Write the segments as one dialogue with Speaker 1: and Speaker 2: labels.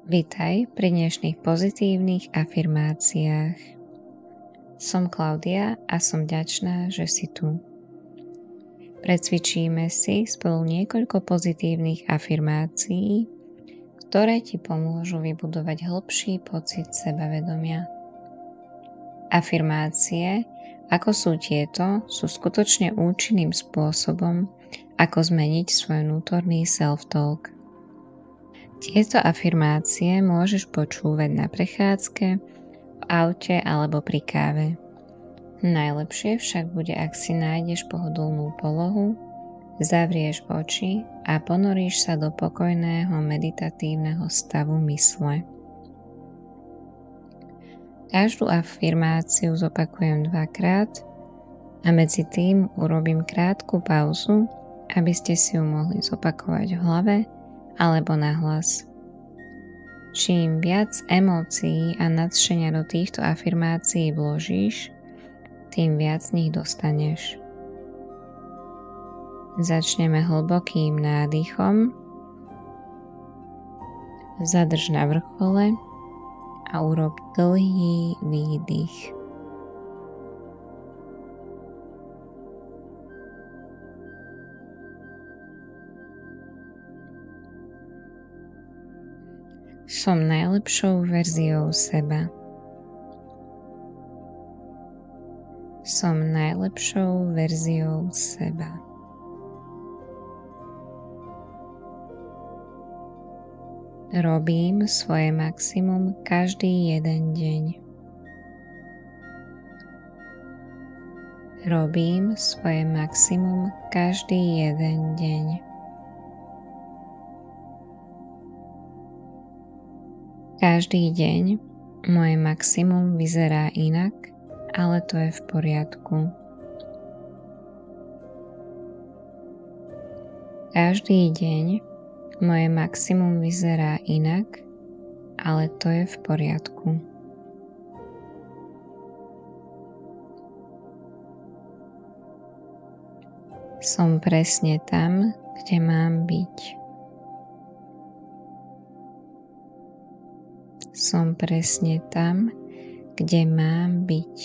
Speaker 1: Vitaj pri dnešných pozitívnych afirmáciách. Som Klaudia a som vďačná, že si tu. Precvičíme si spolu niekoľko pozitívnych afirmácií, ktoré ti pomôžu vybudovať hlbší pocit sebavedomia. Afirmácie, ako sú tieto, sú skutočne účinným spôsobom, ako zmeniť svoj vnútorný self-talk. Tieto afirmácie môžeš počúvať na prechádzke, v aute alebo pri káve. Najlepšie však bude, ak si nájdeš pohodlnú polohu, zavrieš oči a ponoríš sa do pokojného meditatívneho stavu mysle. Každú afirmáciu zopakujem 2-krát a medzi tým urobím krátku pauzu, aby ste si ju mohli zopakovať v hlave alebo nahlas. Čím viac emócií a nadšenia do týchto afirmácií vložíš, tým viac z nich dostaneš. Začneme hlbokým nádychom. Zadrž na vrchole a urob dlhý výdych. Som najlepšou verziou seba. Som najlepšou verziou seba. Robím svoje maximum každý jeden deň. Robím svoje maximum každý jeden deň. Každý deň moje maximum vyzerá inak, ale to je v poriadku. Každý deň moje maximum vyzerá inak, ale to je v poriadku. Som presne tam, kde mám byť. Som presne tam, kde mám byť.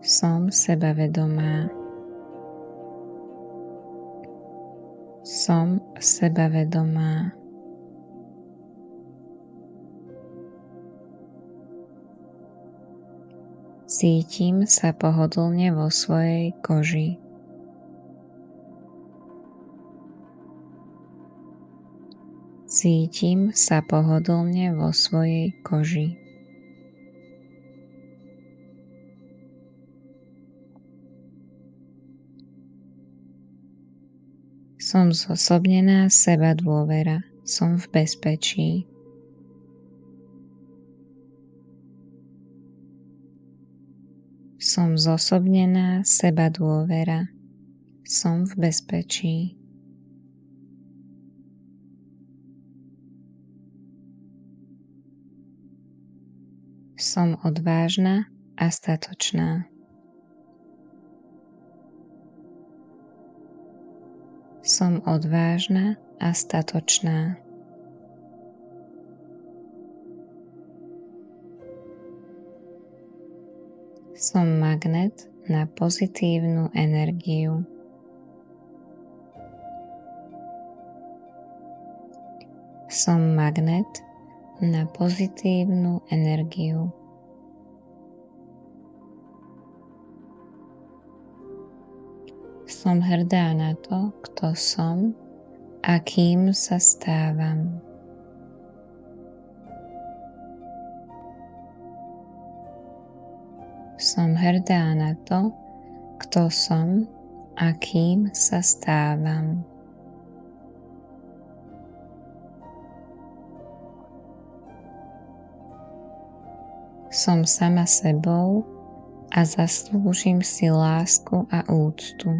Speaker 1: Som sebavedomá. Som sebavedomá. Cítim sa pohodlne vo svojej koži. Cítim sa pohodlne vo svojej koži. Som zosobnená sebadôvera. Som v bezpečí. Som zosobnená sebadôvera. Som v bezpečí. Som odvážna a statočná. Som odvážna a statočná. Som magnet na pozitívnu energiu. Som magnet na pozitívnu energiu. Som hrdá na to, kto som a kým sa stávam. Som hrdá na to, kto som a kým sa stávam. Som sama sebou a zaslúžim si lásku a úctu.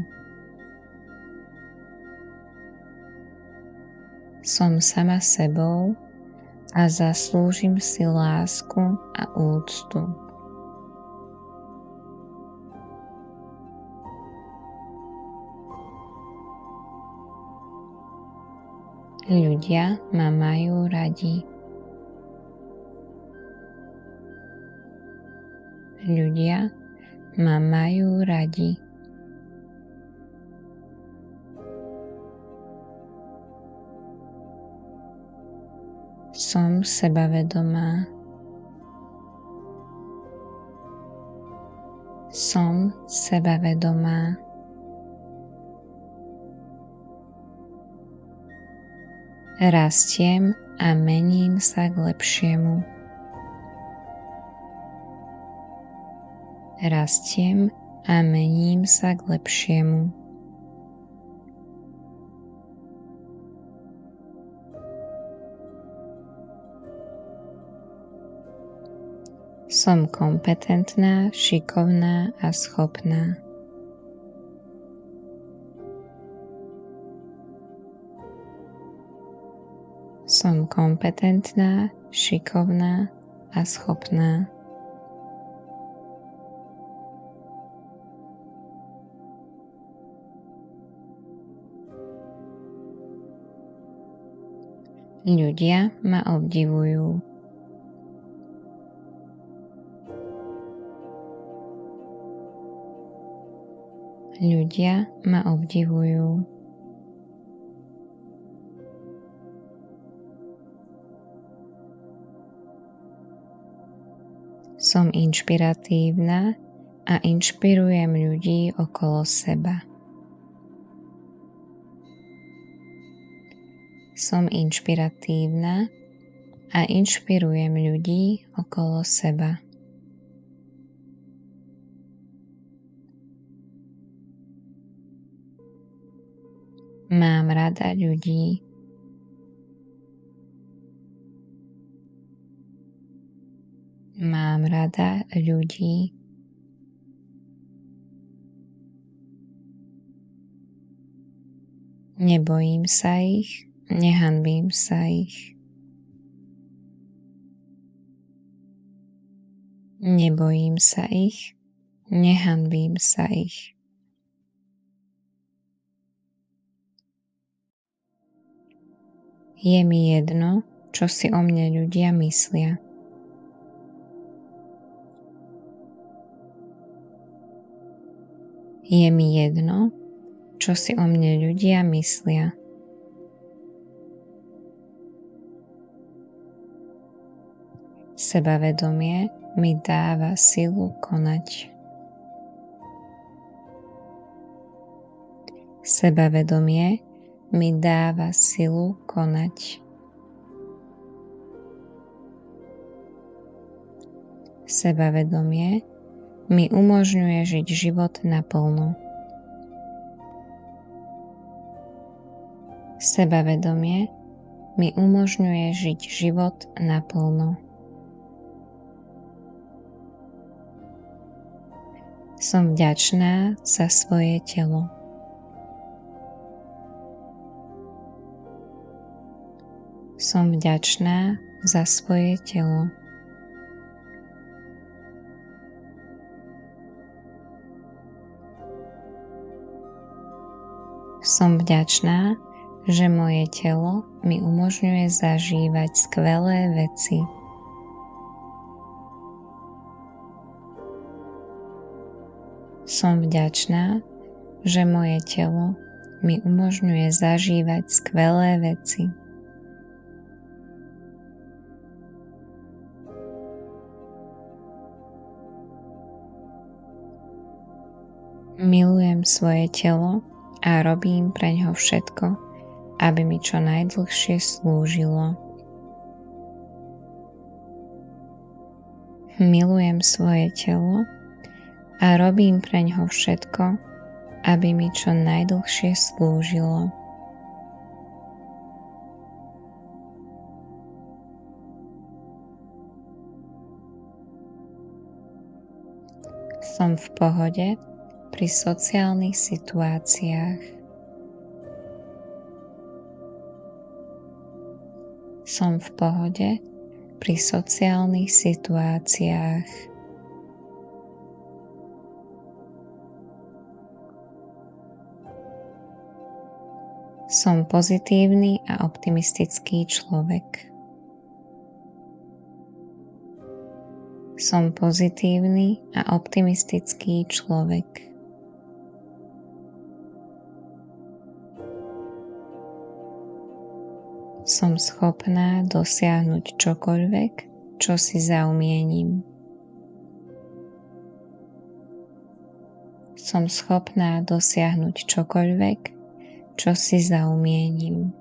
Speaker 1: Som sama sebou a zaslúžim si lásku a úctu. Ľudia ma majú radi. Ľudia ma majú radi. Som sebavedomá. Som sebavedomá. Rastiem a mením sa k lepšiemu. Rastiem a mením sa k lepšiemu. Som kompetentná, šikovná a schopná. Som kompetentná, šikovná a schopná. Ľudia ma obdivujú. Ľudia ma obdivujú. Som inšpiratívna a inšpirujem ľudí okolo seba. Som inšpiratívna a inšpirujem ľudí okolo seba. Mám rada ľudí. Mám rada ľudí. Nebojím sa ich, nehanbím sa ich. Nebojím sa ich, nehanbím sa ich. Je mi jedno, čo si o mne ľudia myslia. Je mi jedno, čo si o mne ľudia myslia. Sebavedomie mi dáva silu konať. Sebavedomie mi dáva silu konať. Sebavedomie mi umožňuje žiť život naplno. Sebavedomie mi umožňuje žiť život naplno. Som vďačná za svoje telo. Som vďačná za svoje telo. Som vďačná, že moje telo mi umožňuje zažívať skvelé veci. Som vďačná, že moje telo mi umožňuje zažívať skvelé veci. Milujem svoje telo a robím preňho všetko, aby mi čo najdlhšie slúžilo. Milujem svoje telo a robím preňho všetko, aby mi čo najdlhšie slúžilo. Som v pohode pri sociálnych situáciách. Som v pohode pri sociálnych situáciách. Som pozitívny a optimistický človek. Som pozitívny a optimistický človek. Som schopná dosiahnuť čokoľvek, čo si zaumiením. Som schopná dosiahnuť čokoľvek, čo si zaumiením.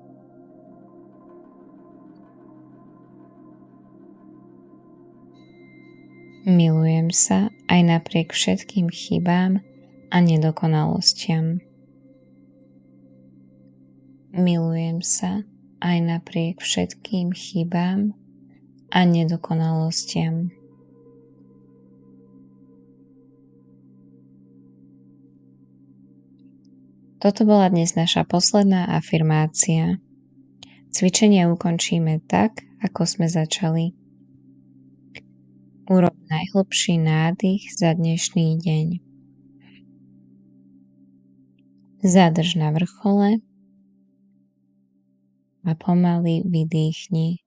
Speaker 1: Milujem sa aj napriek všetkým chybám a nedokonalostiam. Milujem sa aj napriek všetkým chybám a nedokonalostiam. Toto bola dnes naša posledná afirmácia. Cvičenie ukončíme tak, ako sme začali. Urob najhlbší nádych za dnešný deň. Zadrž na vrchole a pomaly vydýchni.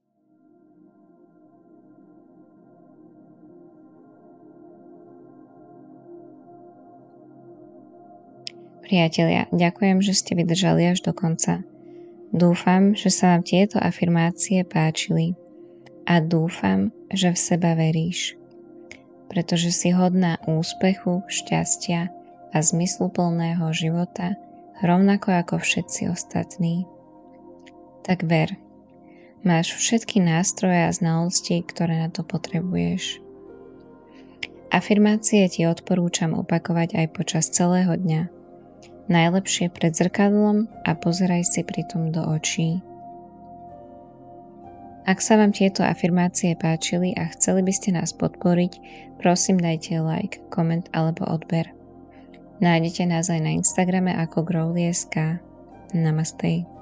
Speaker 1: Priatelia, ďakujem, že ste vydržali až do konca. Dúfam, že sa vám tieto afirmácie páčili a dúfam, že v seba veríš, pretože si hodná úspechu, šťastia a zmysluplného života, rovnako ako všetci ostatní. Tak ver, máš všetky nástroje a znalosti, ktoré na to potrebuješ. Afirmácie ti odporúčam opakovať aj počas celého dňa. Najlepšie pred zrkadlom a pozeraj si pritom do očí. Ak sa vám tieto afirmácie páčili a chceli by ste nás podporiť, prosím dajte like, koment alebo odber. Nájdete nás aj na Instagrame ako Growly.sk. Namaste.